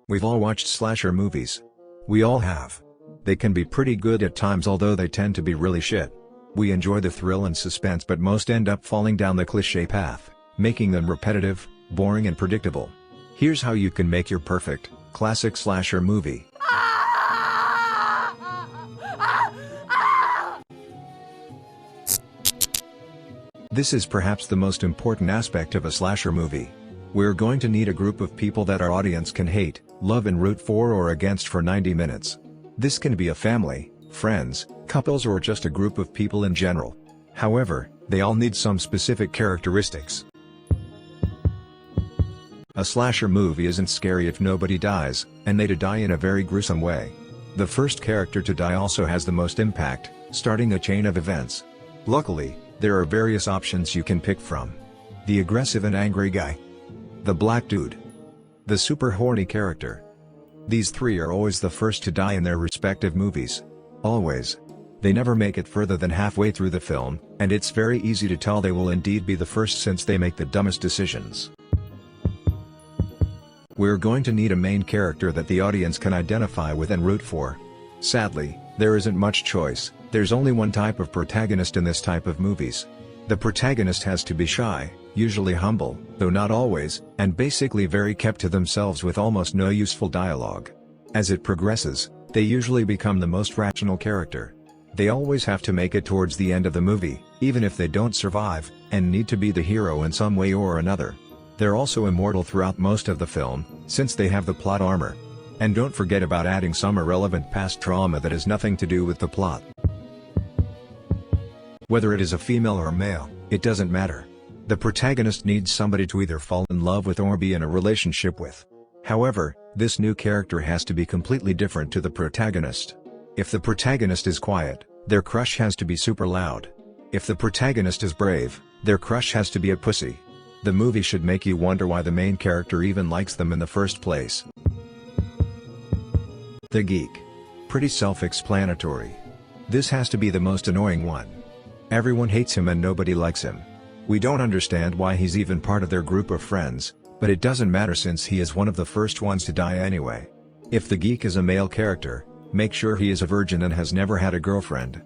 We've all watched slasher movies. We all have. They can be pretty good at times, although they tend to be really shit. We enjoy the thrill and suspense, but most end up falling down the cliché path, making them repetitive, boring and predictable. Here's how you can make your perfect, classic slasher movie. This is perhaps the most important aspect of a slasher movie. We're going to need a group of people that our audience can hate, love and root for or against for 90 minutes. This can be a family, friends, couples or just a group of people in general. However, they all need some specific characteristics. A slasher movie isn't scary if nobody dies, and they die in a very gruesome way. The first character to die also has the most impact, starting a chain of events. Luckily, there are various options you can pick from. The aggressive and angry guy. The black dude. The super horny character. These three are always the first to die in their respective movies. Always. They never make it further than halfway through the film, and it's very easy to tell they will indeed be the first since they make the dumbest decisions. We're going to need a main character that the audience can identify with and root for. Sadly, there isn't much choice. There's only one type of protagonist in this type of movies. The protagonist has to be shy, usually humble, though not always, and basically very kept to themselves with almost no useful dialogue. As it progresses, they usually become the most rational character. They always have to make it towards the end of the movie, even if they don't survive, and need to be the hero in some way or another. They're also immortal throughout most of the film, since they have the plot armor. And don't forget about adding some irrelevant past trauma that has nothing to do with the plot. Whether it is a female or male, it doesn't matter. The protagonist needs somebody to either fall in love with or be in a relationship with. However, this new character has to be completely different to the protagonist. If the protagonist is quiet, their crush has to be super loud. If the protagonist is brave, their crush has to be a pussy. The movie should make you wonder why the main character even likes them in the first place. The geek. Pretty self-explanatory. This has to be the most annoying one. Everyone hates him and nobody likes him. We don't understand why he's even part of their group of friends, but it doesn't matter since he is one of the first ones to die anyway. If the geek is a male character, make sure he is a virgin and has never had a girlfriend.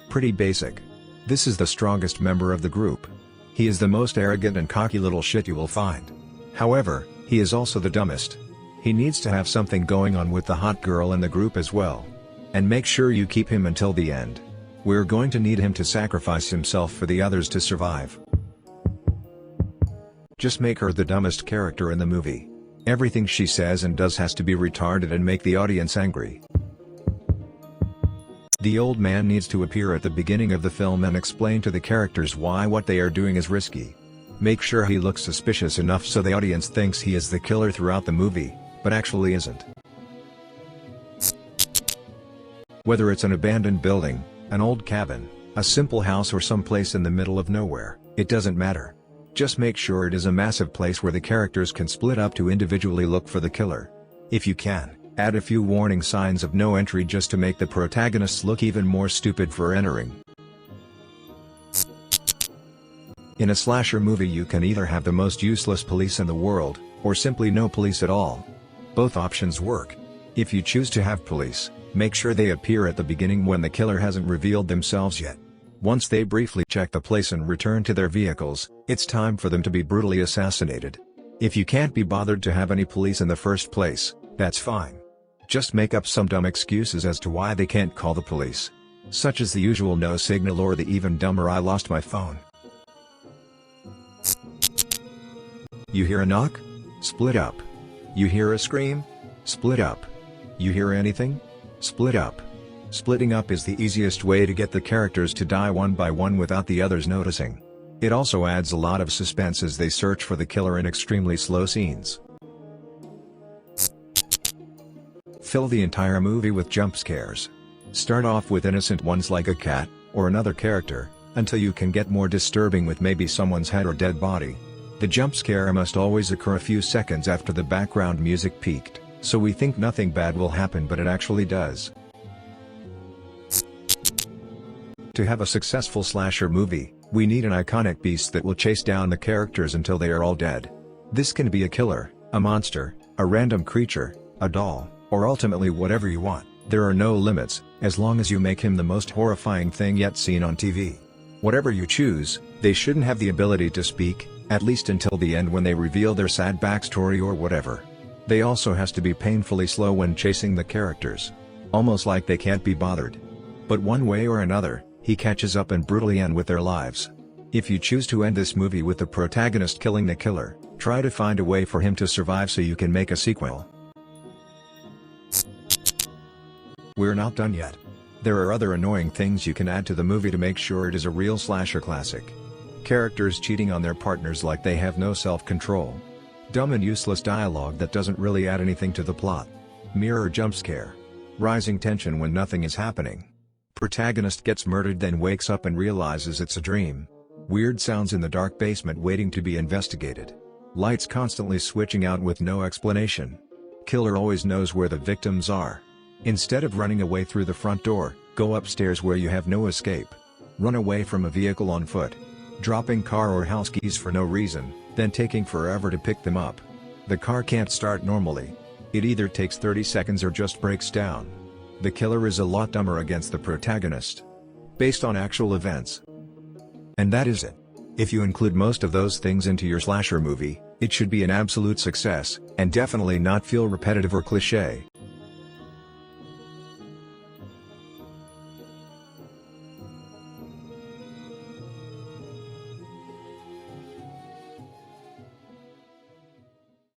Pretty basic. This is the strongest member of the group. He is the most arrogant and cocky little shit you will find. However, he is also the dumbest. He needs to have something going on with the hot girl in the group as well. And make sure you keep him until the end. We're going to need him to sacrifice himself for the others to survive. Just make her the dumbest character in the movie. Everything she says and does has to be retarded and make the audience angry. The old man needs to appear at the beginning of the film and explain to the characters why what they are doing is risky. Make sure he looks suspicious enough so the audience thinks he is the killer throughout the movie, but actually isn't. Whether it's an abandoned building, an old cabin, a simple house or someplace in the middle of nowhere, it doesn't matter. Just make sure it is a massive place where the characters can split up to individually look for the killer. If you can, add a few warning signs of no entry just to make the protagonists look even more stupid for entering. In a slasher movie you can either have the most useless police in the world, or simply no police at all. Both options work. If you choose to have police, make sure they appear at the beginning when the killer hasn't revealed themselves yet. Once they briefly check the place and return to their vehicles, it's time for them to be brutally assassinated. If you can't be bothered to have any police in the first place, that's fine. Just make up some dumb excuses as to why they can't call the police. Such as the usual no signal or the even dumber I lost my phone. You hear a knock? Split up. You hear a scream? Split up. You hear anything? Split up. Splitting up is the easiest way to get the characters to die one by one without the others noticing. It also adds a lot of suspense as they search for the killer in extremely slow scenes. Fill the entire movie with jump scares. Start off with innocent ones like a cat, or another character, until you can get more disturbing with maybe someone's head or dead body. The jump scare must always occur a few seconds after the background music peaked, so we think nothing bad will happen but it actually does. To have a successful slasher movie, we need an iconic beast that will chase down the characters until they are all dead. This can be a killer, A monster, a random creature, a doll, or ultimately whatever you want. There are no limits, as long as you make him the most horrifying thing yet seen on TV. Whatever you choose, they shouldn't have the ability to speak, at least until the end when they reveal their sad backstory or whatever. They also has to be painfully slow when chasing the characters. Almost like they can't be bothered. But one way or another, he catches up and brutally ends with their lives. If you choose to end this movie with the protagonist killing the killer, try to find a way for him to survive so you can make a sequel. We're not done yet. There are other annoying things you can add to the movie to make sure it is a real slasher classic. Characters cheating on their partners like they have no self-control. Dumb and useless dialogue that doesn't really add anything to the plot. Mirror jump scare. Rising tension when nothing is happening. Protagonist gets murdered then wakes up and realizes it's a dream. Weird sounds in the dark basement waiting to be investigated. Lights constantly switching out with no explanation. Killer always knows where the victims are. Instead of running away through the front door, go upstairs where you have no escape. Run away from a vehicle on foot. Dropping car or house keys for no reason, then taking forever to pick them up. The car can't start normally. It either takes 30 seconds or just breaks down. The killer is a lot dumber against the protagonist. Based on actual events. And that is it. If you include most of those things into your slasher movie, it should be an absolute success, and definitely not feel repetitive or cliché.